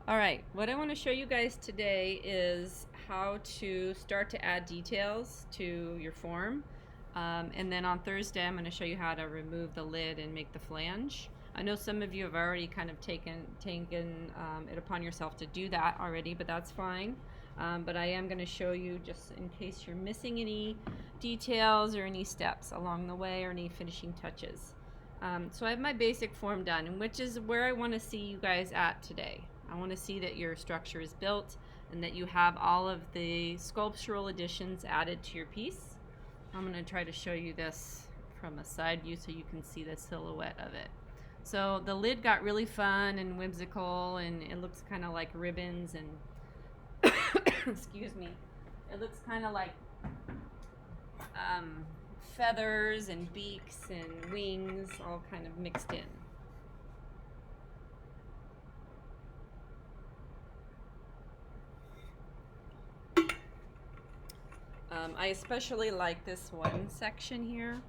All right, what I want to show you guys today is how to start to add details to your form. And then on Thursday, I'm going to show you how to remove the lid and make the flange. I know some of you have already kind of taken it upon yourself to do that already, but that's fine. But I am going to show you just in case you're missing any details or any steps along the way or any finishing touches. So I have my basic form done, which is where I want to see you guys at today. I want to see that your structure is built and that you have all of the sculptural additions added to your piece. I'm going to try to show you this from a side view so you can see the silhouette of it. So the lid got really fun and whimsical, and it looks kind of like ribbons and excuse me, it looks kind of like feathers and beaks and wings all kind of mixed in. I especially like this one section here.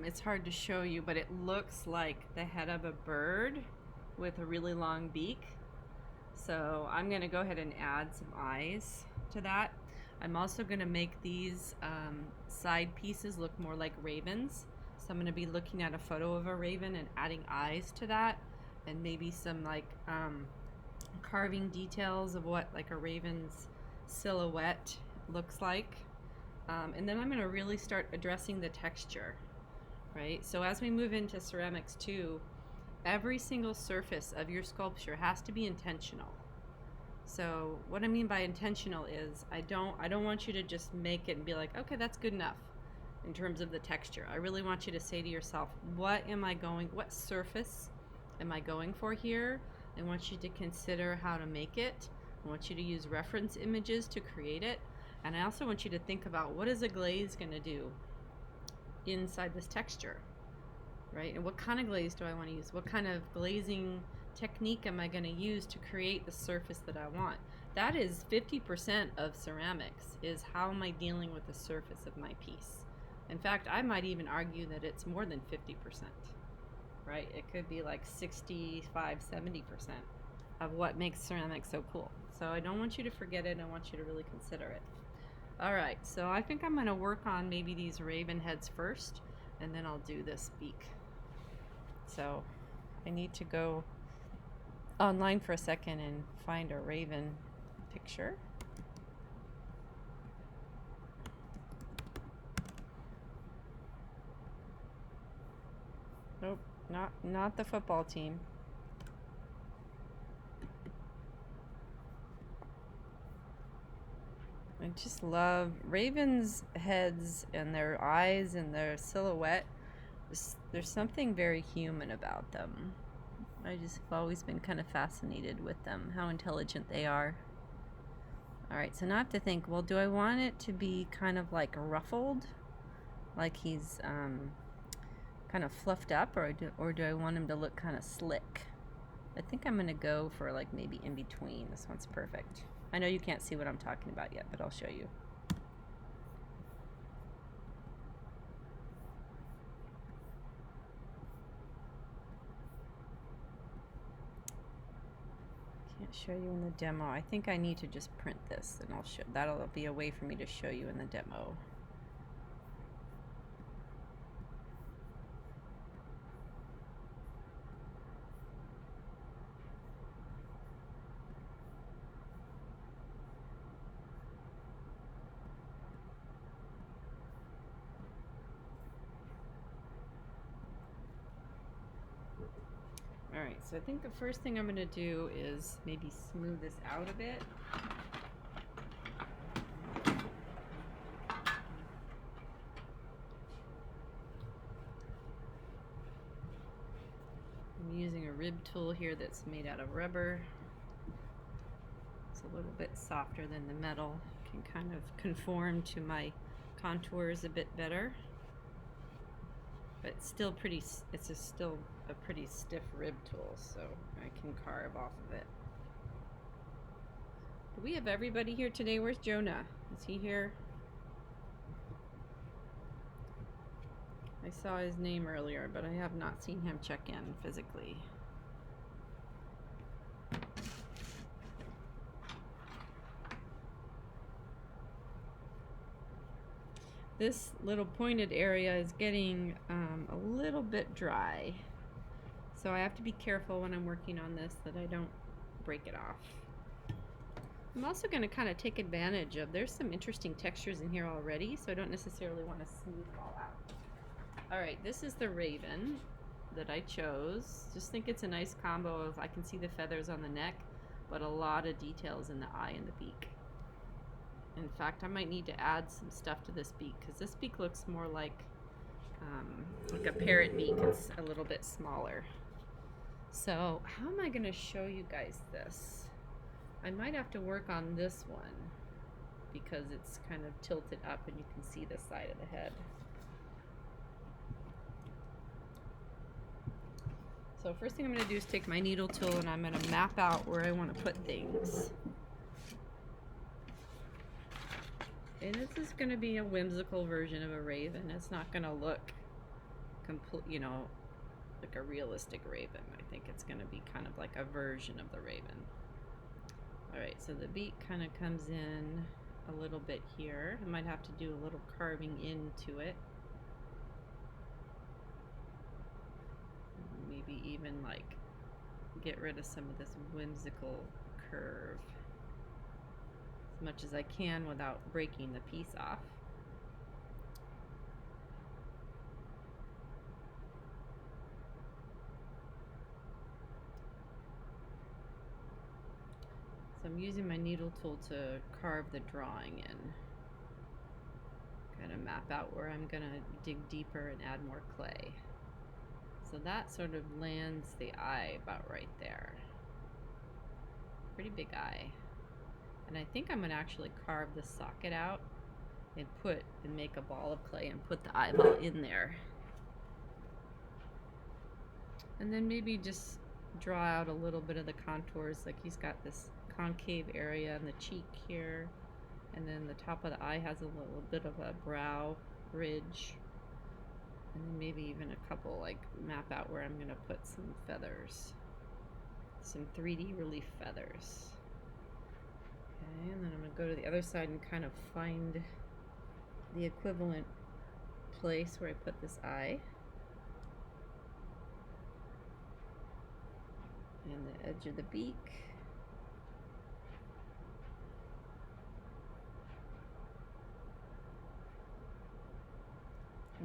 It's hard to show you, but it looks like the head of a bird with a really long beak. So I'm going to go ahead and add some eyes to that. I'm also going to make these side pieces look more like ravens. So I'm going to be looking at a photo of a raven and adding eyes to that, and maybe some like carving details of what like a raven's silhouette looks like. And then I'm going to really start addressing the texture, right? So as we move into Ceramics 2, every single surface of your sculpture has to be intentional. So what I mean by intentional is I don't want you to just make it and be like, okay, that's good enough in terms of the texture. I really want you to say to yourself, what surface am I going for here? I want you to consider how to make it. I want you to use reference images to create it. And I also want you to think about, what is a glaze going to do inside this texture, right? And what kind of glaze do I want to use? What kind of glazing technique am I going to use to create the surface that I want? That is 50% of ceramics, is how am I dealing with the surface of my piece. In fact, I might even argue that it's more than 50%, right? It could be like 65, 70% of what makes ceramics so cool. So I don't want you to forget it. I want you to really consider it. All right, so I think I'm going to work on maybe these raven heads first, and then I'll do this beak. So I need to go online for a second and find a raven picture. Nope, not the football team. I just love ravens' heads and their eyes and their silhouette. There's something very human about them. I just have always been kind of fascinated with them, how intelligent they are. Alright, so now I have to think, well, do I want it to be kind of like ruffled? Like he's kind of fluffed up, or do I want him to look kind of slick? I think I'm going to go for like maybe in between. This one's perfect. I know you can't see what I'm talking about yet, but I'll show you. Can't show you in the demo. I think I need to just print this, and that'll be a way for me to show you in the demo. Alright, so I think the first thing I'm going to do is maybe smooth this out a bit. I'm using a rib tool here that's made out of rubber. It's a little bit softer than the metal. Can kind of conform to my contours a bit better. But it's still still a pretty stiff rib tool, so I can carve off of it. Do we have everybody here today? Where's Jonah? Is he here? I saw his name earlier, but I have not seen him check in physically. this little pointed area is getting a little bit dry. So I have to be careful when I'm working on this that I don't break it off. I'm also going to kind of take advantage of, there's some interesting textures in here already, so I don't necessarily want to smooth it all out. Alright, this is the raven that I chose. Just think it's a nice combo of, I can see the feathers on the neck, but a lot of details in the eye and the beak. In fact, I might need to add some stuff to this beak, because this beak looks more like a parrot beak. It's a little bit smaller. So how am I going to show you guys this? I might have to work on this one because it's kind of tilted up and you can see the side of the head. So first thing I'm going to do is take my needle tool and I'm going to map out where I want to put things. And this is going to be a whimsical version of a raven. It's not going to look complete, you know, like a realistic raven. I think it's going to be kind of like a version of the raven. Alright, so the beak kind of comes in a little bit here. I might have to do a little carving into it. Maybe even like get rid of some of this whimsical curve as much as I can without breaking the piece off. So I'm using my needle tool to carve the drawing in. Kind of map out where I'm gonna dig deeper and add more clay. So that sort of lands the eye about right there. Pretty big eye. And I think I'm gonna actually carve the socket out and make a ball of clay and put the eyeball in there. And then maybe just draw out a little bit of the contours, like he's got this concave area in the cheek here, and then the top of the eye has a little bit of a brow ridge, and then maybe even a couple, like map out where I'm gonna put some feathers, some 3D relief feathers. Okay, and then I'm gonna go to the other side and kind of find the equivalent place where I put this eye. And the edge of the beak.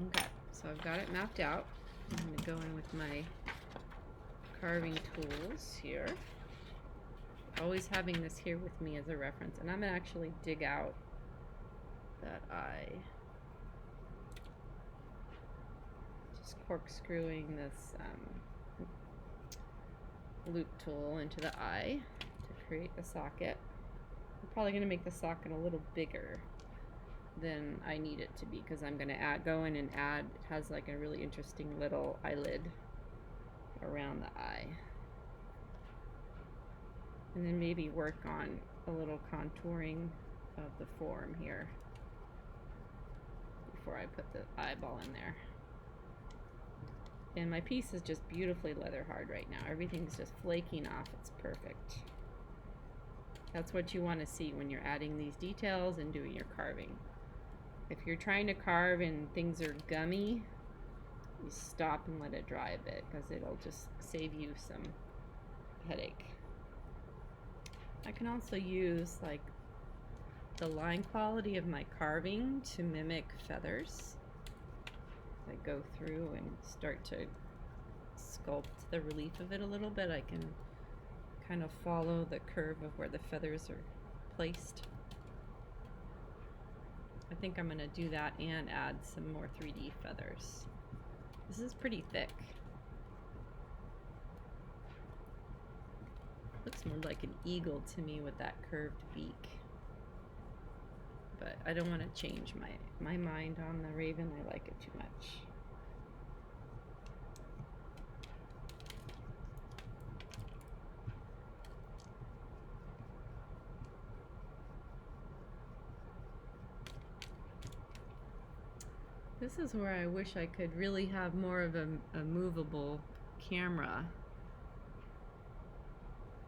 Okay, so I've got it mapped out. I'm going to go in with my carving tools here. Always having this here with me as a reference. And I'm going to actually dig out that eye. Just corkscrewing this loop tool into the eye to create the socket. I'm probably going to make the socket a little bigger than I need it to be because I'm going to go in and add, it has like a really interesting little eyelid around the eye. And then maybe work on a little contouring of the form here before I put the eyeball in there. And my piece is just beautifully leather hard right now. Everything's just flaking off. It's perfect. That's what you want to see when you're adding these details and doing your carving. If you're trying to carve and things are gummy, you stop and let it dry a bit because it'll just save you some headache. I can also use like the line quality of my carving to mimic feathers. I go through and start to sculpt the relief of it a little bit. I can kind of follow the curve of where the feathers are placed. I think I'm going to do that and add some more 3D feathers. This is pretty thick. Looks more like an eagle to me with that curved beak. But I don't want to change my mind on the raven. I like it too much. This is where I wish I could really have more of a movable camera.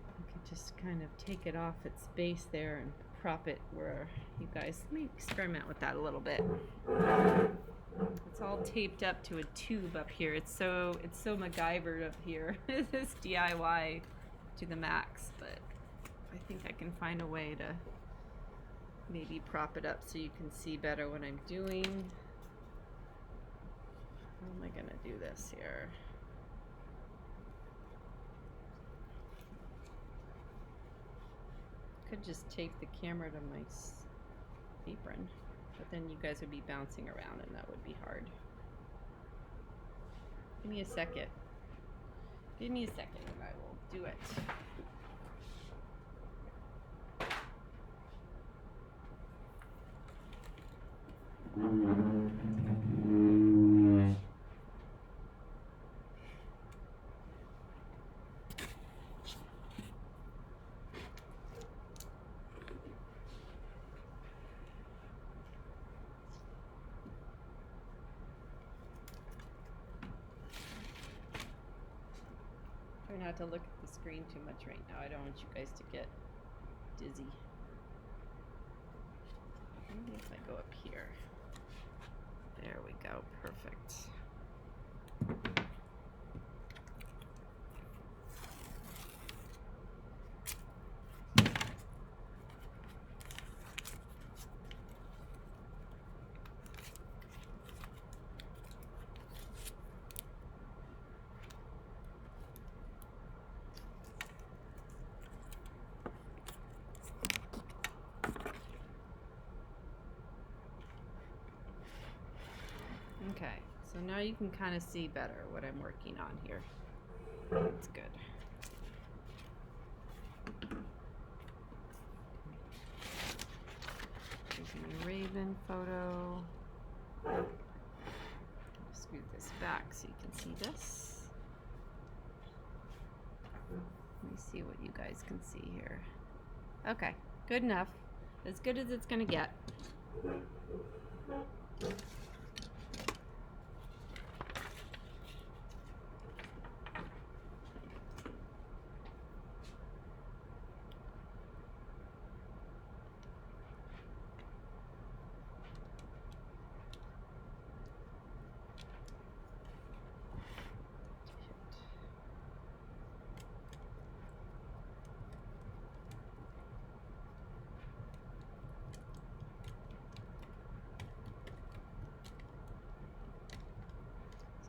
I could just kind of take it off its base there and prop it where you guys, let me experiment with that a little bit. It's all taped up to a tube up here. It's so MacGyvered up here. This DIY to the max, but I think I can find a way to maybe prop it up so you can see better what I'm doing. How am I gonna do this here? Could just tape the camera to my apron, but then you guys would be bouncing around and that would be hard. Give me a second. Give me a second and I will do it. Try not to look at the screen too much right now. I don't want you guys to get dizzy. Maybe if I go up here. There we go, perfect. Okay, so now you can kind of see better what I'm working on here. That's good. Here's my raven photo. Scoot this back so you can see this. Let me see what you guys can see here. Okay, good enough. As good as it's gonna get.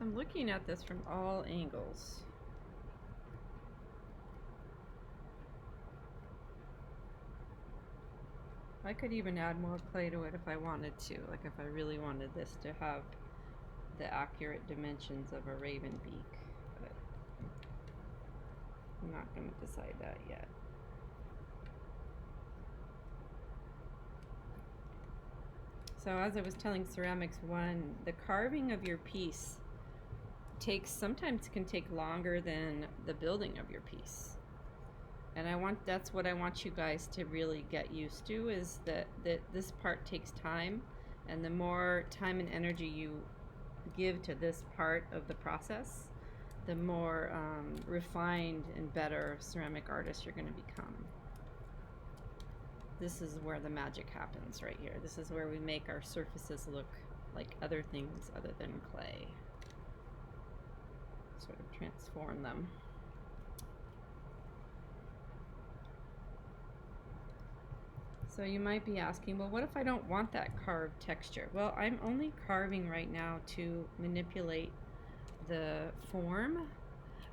I'm looking at this from all angles. I could even add more clay to it if I wanted to, like if I really wanted this to have the accurate dimensions of a raven beak, but I'm not going to decide that yet. So as I was telling Ceramics 1, the carving of your piece sometimes can take longer than the building of your piece. And that's what I want you guys to really get used to, is that this part takes time, and the more time and energy you give to this part of the process, the more refined and better ceramic artist you're going to become. This is where the magic happens right here. This is where we make our surfaces look like other things other than clay. Sort of transform them. So you might be asking, well, what if I don't want that carved texture? Well, I'm only carving right now to manipulate the form.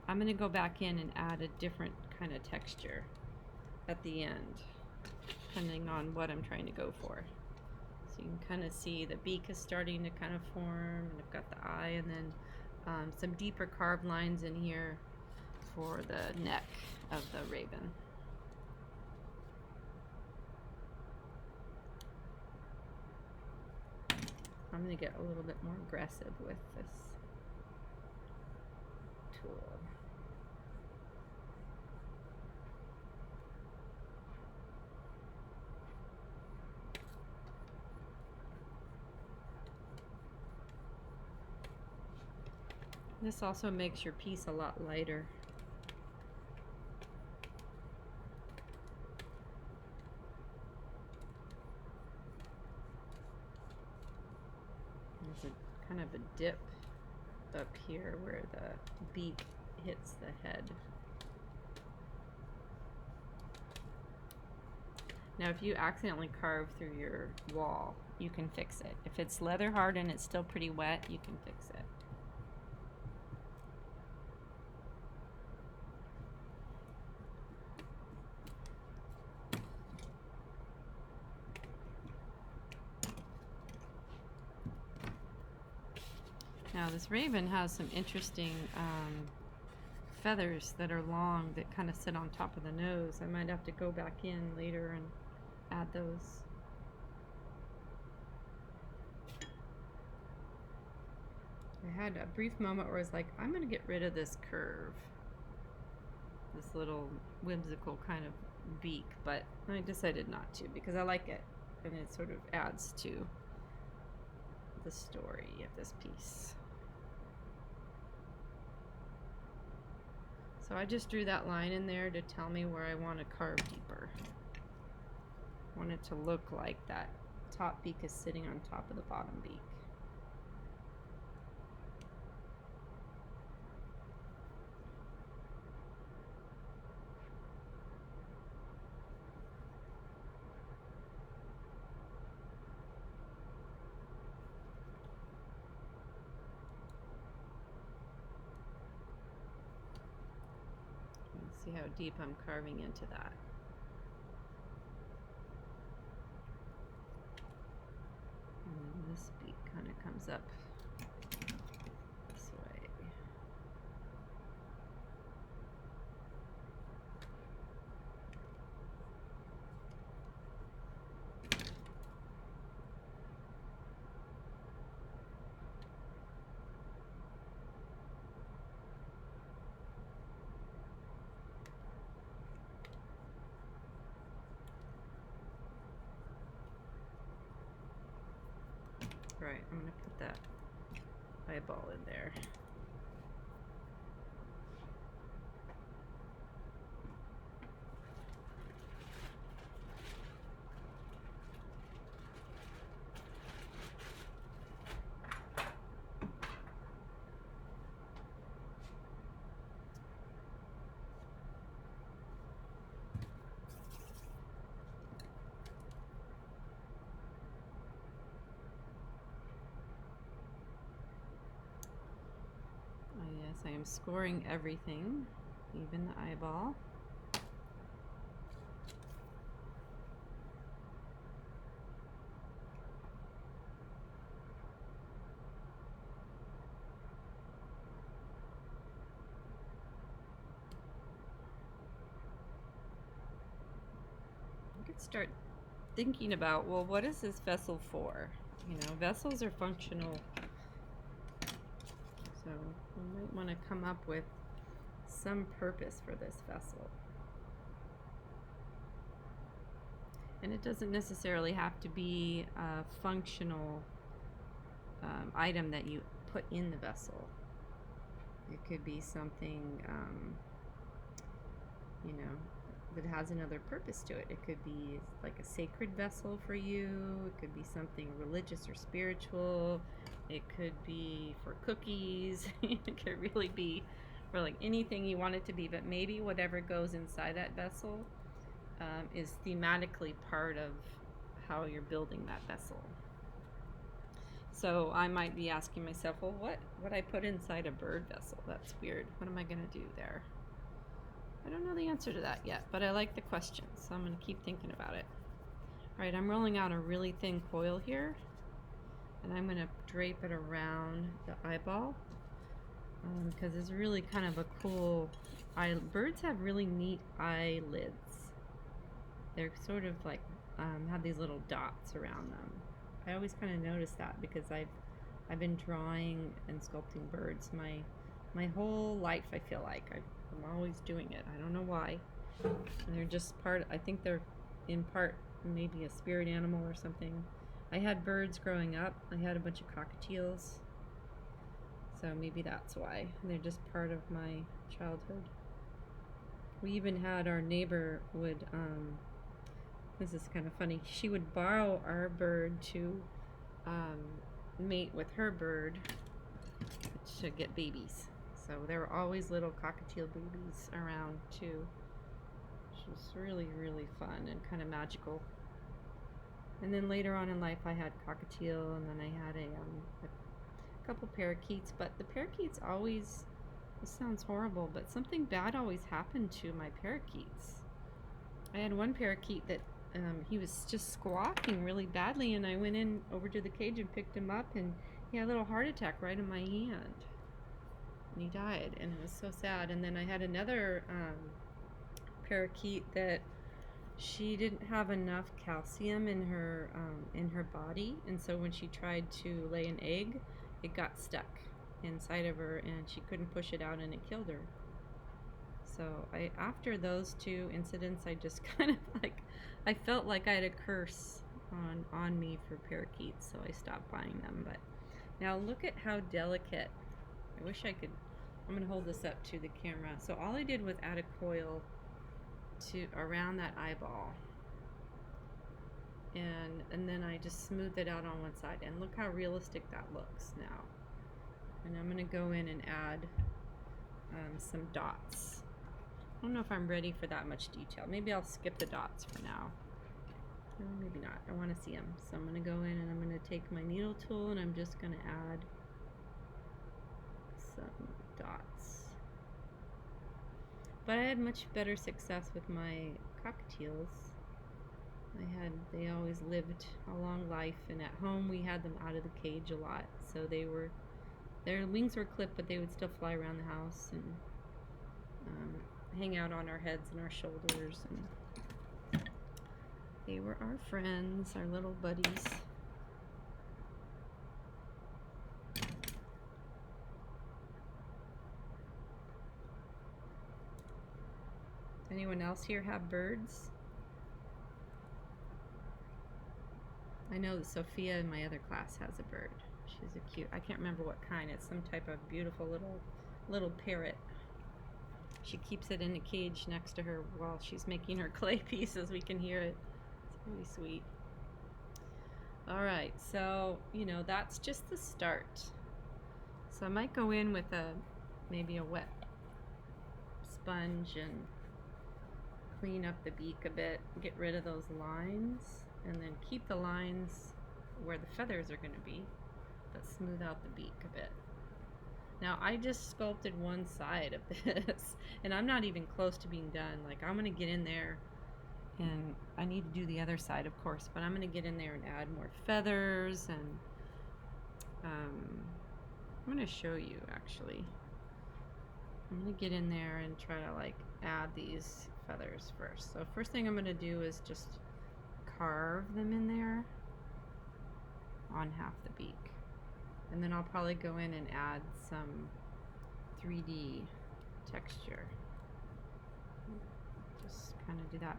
I'm going to go back in and add a different kind of texture at the end, depending on what I'm trying to go for. So you can kind of see the beak is starting to kind of form, and I've got the eye, and then some deeper carved lines in here for the neck of the raven. I'm going to get a little bit more aggressive with this tool. This also makes your piece a lot lighter. kind of a dip up here where the beak hits the head. Now if you accidentally carve through your wall, you can fix it. If it's leather hard and it's still pretty wet, you can fix it. Now this raven has some interesting feathers that are long that kind of sit on top of the nose. I might have to go back in later and add those. I had a brief moment where I was like, I'm going to get rid of this curve, this little whimsical kind of beak, but I decided not to because I like it and it sort of adds to the story of this piece. So I just drew that line in there to tell me where I want to carve deeper. I want it to look like that top beak is sitting on top of the bottom beak. See how deep I'm carving into that. And then this beak kind of comes up this way. Right, I'm going to put that eyeball in there. Yes, I am scoring everything, even the eyeball. I could start thinking about, well, what is this vessel for? You know, vessels are functional. So we might want to come up with some purpose for this vessel. And it doesn't necessarily have to be a functional item that you put in the vessel. It could be something, you know, that has another purpose to it. It could be like a sacred vessel for you. It could be something religious or spiritual. It could be for cookies. It could really be for like anything you want it to be, but maybe whatever goes inside that vessel is thematically part of how you're building that vessel. So I might be asking myself, well, what would I put inside a bird vessel? That's weird. What am I going to do there? I don't know the answer to that yet, but I like the question, so I'm going to keep thinking about it. All right, I'm rolling out a really thin coil here, and I'm going to drape it around the eyeball because it's really kind of a cool eye. Birds have really neat eyelids. They're sort of like have these little dots around them. I always kind of notice that because I've been drawing and sculpting birds my whole life. I feel like I'm always doing it. I don't know why. And they're just part. I think they're in part maybe a spirit animal or something. I had birds growing up. I had a bunch of cockatiels, so maybe that's why. And they're just part of my childhood. We even had our neighbor would. This is kind of funny. She would borrow our bird to mate with her bird to get babies. So there were always little cockatiel babies around too, which was really, really fun and kind of magical. And then later on in life I had cockatiel, and then I had a couple parakeets, but the parakeets always, this sounds horrible, but something bad always happened to my parakeets. I had one parakeet that he was just squawking really badly, and I went in over to the cage and picked him up, and he had a little heart attack right in my hand, and he died, and it was so sad. And then I had another parakeet that she didn't have enough calcium in her body, and so when she tried to lay an egg, it got stuck inside of her, and she couldn't push it out, and it killed her. So after those two incidents, I just kind of like, I felt like I had a curse on me for parakeets, so I stopped buying them. But now look at how delicate. I wish I could. I'm gonna hold this up to the camera. So all I did was add a coil to around that eyeball, and then I just smoothed it out on one side, and look how realistic that looks now. And I'm gonna go in and add some dots. I don't know if I'm ready for that much detail. Maybe I'll skip the dots for now. Or maybe not. I want to see them. So I'm going to go in and I'm going to take my needle tool and I'm just going to add some dots. But I had much better success with my cockatiels. They always lived a long life, and at home we had them out of the cage a lot. So their wings were clipped, but they would still fly around the house and hang out on our heads and our shoulders, and they were our friends, our little buddies. Anyone else here have birds? I know that Sophia in my other class has a bird. She's a cute, I can't remember what kind. It's some type of beautiful little parrot. She keeps it in a cage next to her while she's making her clay pieces. We can hear it. It's really sweet. All right, so that's just the start. So I might go in with maybe a wet sponge and clean up the beak a bit, get rid of those lines, and then keep the lines where the feathers are going to be, but smooth out the beak a bit. Now I just sculpted one side of this, and I'm not even close to being done. Like, I'm gonna get in there, and I need to do the other side, of course, but I'm gonna get in there and add more feathers, and I'm gonna show you actually. I'm gonna get in there and try to like add these feathers first. So first thing I'm gonna do is just carve them in there on half the beak. And then I'll probably go in and add some 3D texture. Just kind of do that.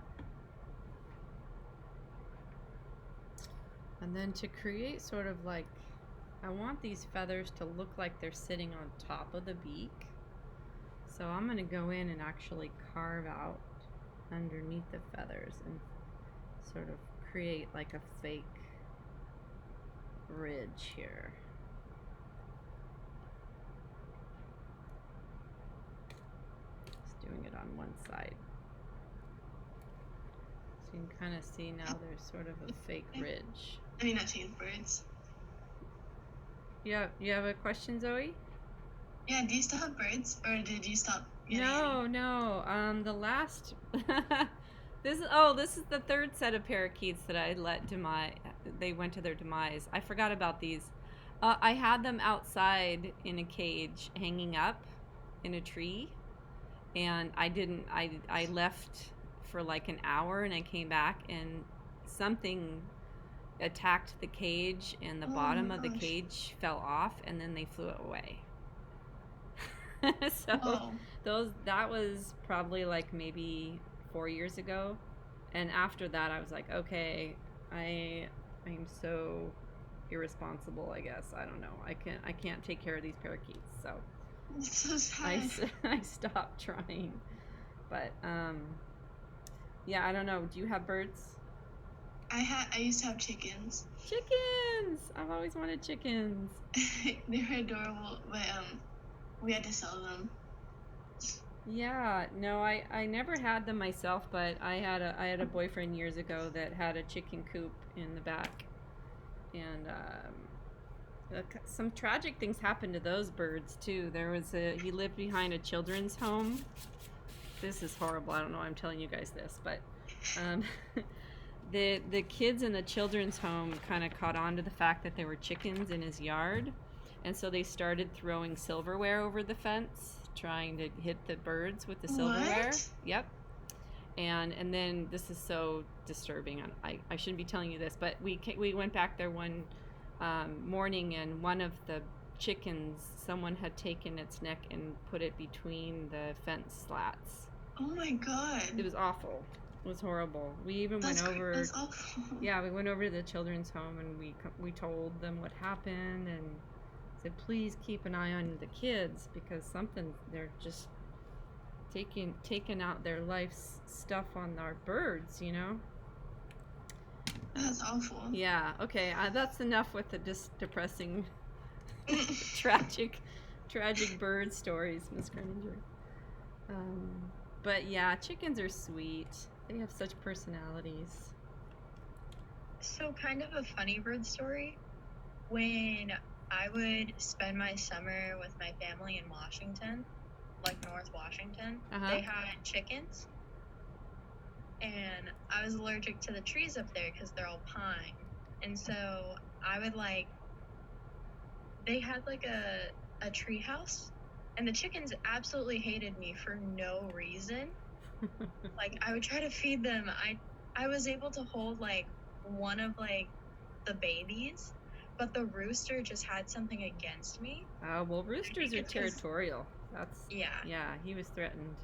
And then to create sort of like, I want these feathers to look like they're sitting on top of the beak. So I'm going to go in and actually carve out underneath the feathers and sort of create like a fake ridge here. Doing it on one side. So you can kind of see now there's sort of a fake ridge. I mean, I've seen birds. Yeah, you have a question, Zoe? Yeah, do you still have birds, or did you stop getting No, any? no. The last this is the third set of parakeets that I let demise. They went to their demise. I forgot about these. I had them outside in a cage, hanging up in a tree. And I left for like an hour, and I came back and something attacked the cage, and the bottom of the cage fell off, and then they flew away. So that was probably like maybe 4 years ago. And after that I was like, okay, I'm so irresponsible, I guess. I don't know. I can't take care of these parakeets. So It's so sad. I stopped trying. But yeah, I don't know. Do you have birds? I used to have chickens. Chickens! I've always wanted chickens. They were adorable, but we had to sell them. Yeah, no, I never had them myself, but I had a boyfriend years ago that had a chicken coop in the back, and some tragic things happened to those birds too. He lived behind a children's home. This is horrible. I don't know why I'm telling you guys this, but um, the kids in the children's home kind of caught on to the fact that there were chickens in his yard, and so they started throwing silverware over the fence, trying to hit the birds with the silverware. What? Yep. And then this is so disturbing. I shouldn't be telling you this, but we went back there one morning, and one of the chickens, someone had taken its neck and put it between the fence slats. Oh my god. It was awful. It was horrible. We even That's went over. That's awful. Yeah, we went over to the children's home, and we told them what happened and said, please keep an eye on the kids, because they're just taking out their life's stuff on our birds, you know. That's awful. Yeah. Okay. That's enough with the depressing, tragic bird stories, Miss Grimminger. But yeah, chickens are sweet. They have such personalities. So, kind of a funny bird story. When I would spend my summer with my family in Washington, like North Washington, they had chickens. And I was allergic to the trees up there because they're all pine. And so I would they had like a tree house, and the chickens absolutely hated me for no reason. Like, I would try to feed them. I was able to hold like one of like the babies, but the rooster just had something against me. Oh, well, roosters are territorial. Yeah, he was threatened.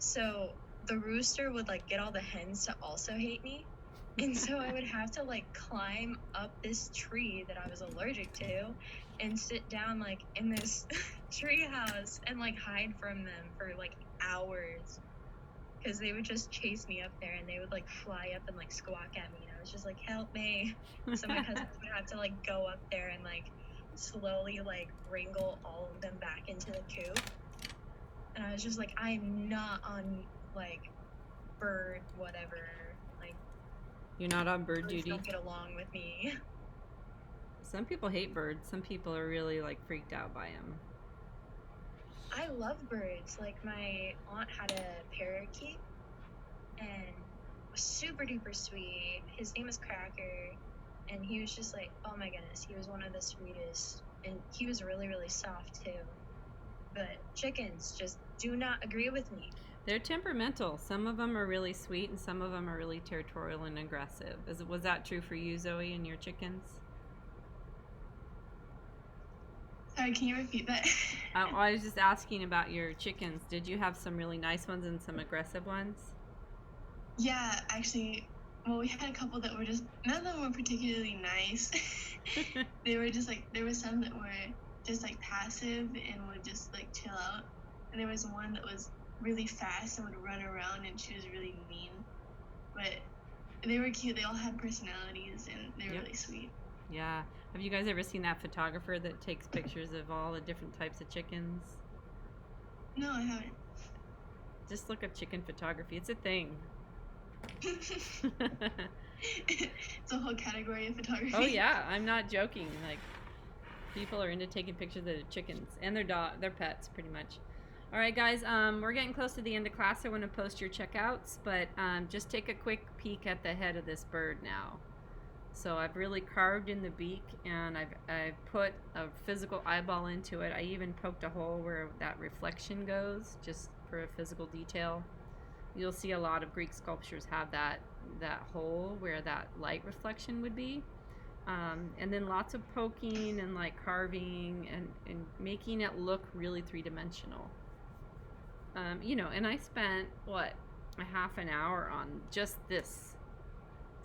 So the rooster would like get all the hens to also hate me. And so I would have to like climb up this tree that I was allergic to and sit down like in this tree house and like hide from them for like hours, because they would just chase me up there, and they would like fly up and like squawk at me, and I was just like, help me. So my cousins would have to like go up there and like slowly like wrangle all of them back into the coop. And I was just like, I'm not on like bird whatever, like, you're not on bird duty. Don't get along with me. Some people hate birds. Some people are really like freaked out by them. I love birds. Like, my aunt had a parakeet, and was super duper sweet. His name was Cracker, and he was just like, oh my goodness, he was one of the sweetest, and he was really, really soft too. But chickens just do not agree with me. They're temperamental. Some of them are really sweet, and some of them are really territorial and aggressive. Was that true for you, Zoe, and your chickens? Sorry, can you repeat that? I was just asking about your chickens. Did you have some really nice ones and some aggressive ones? Yeah, actually, well, we had a couple that were just, none of them were particularly nice. They were just like, there were some that were just like passive and would just like chill out. And there was one that was really fast and would run around, and she was really mean. But they were cute. They all had personalities, and they were really sweet. Yeah. Have you guys ever seen that photographer that takes pictures of all the different types of chickens? No, I haven't. Just look up chicken photography. It's a thing. It's a whole category of photography. Oh yeah, I'm not joking. Like, people are into taking pictures of their chickens and their pets, pretty much. All right, guys, we're getting close to the end of class. I want to post your checkouts, but just take a quick peek at the head of this bird now. So I've really carved in the beak, and I've put a physical eyeball into it. I even poked a hole where that reflection goes, just for a physical detail. You'll see a lot of Greek sculptures have that hole where that light reflection would be. And then lots of poking and like carving and making it look really three-dimensional. And I spent, a half an hour on just this.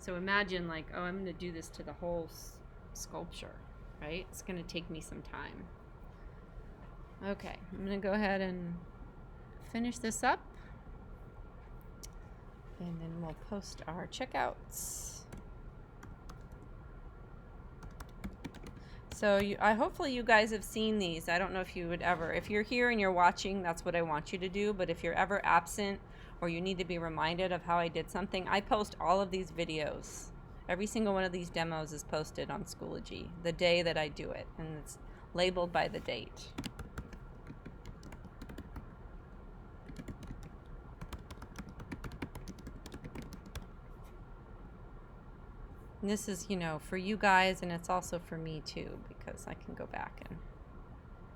So imagine like, oh, I'm going to do this to the whole sculpture, right? It's going to take me some time. Okay, I'm going to go ahead and finish this up. And then we'll post our checkouts. So hopefully you guys have seen these. I don't know if you would ever, if you're here and you're watching, that's what I want you to do. But if you're ever absent or you need to be reminded of how I did something, I post all of these videos. Every single one of these demos is posted on Schoology the day that I do it, and it's labeled by the date. And this is, for you guys, and it's also for me too, because I can go back and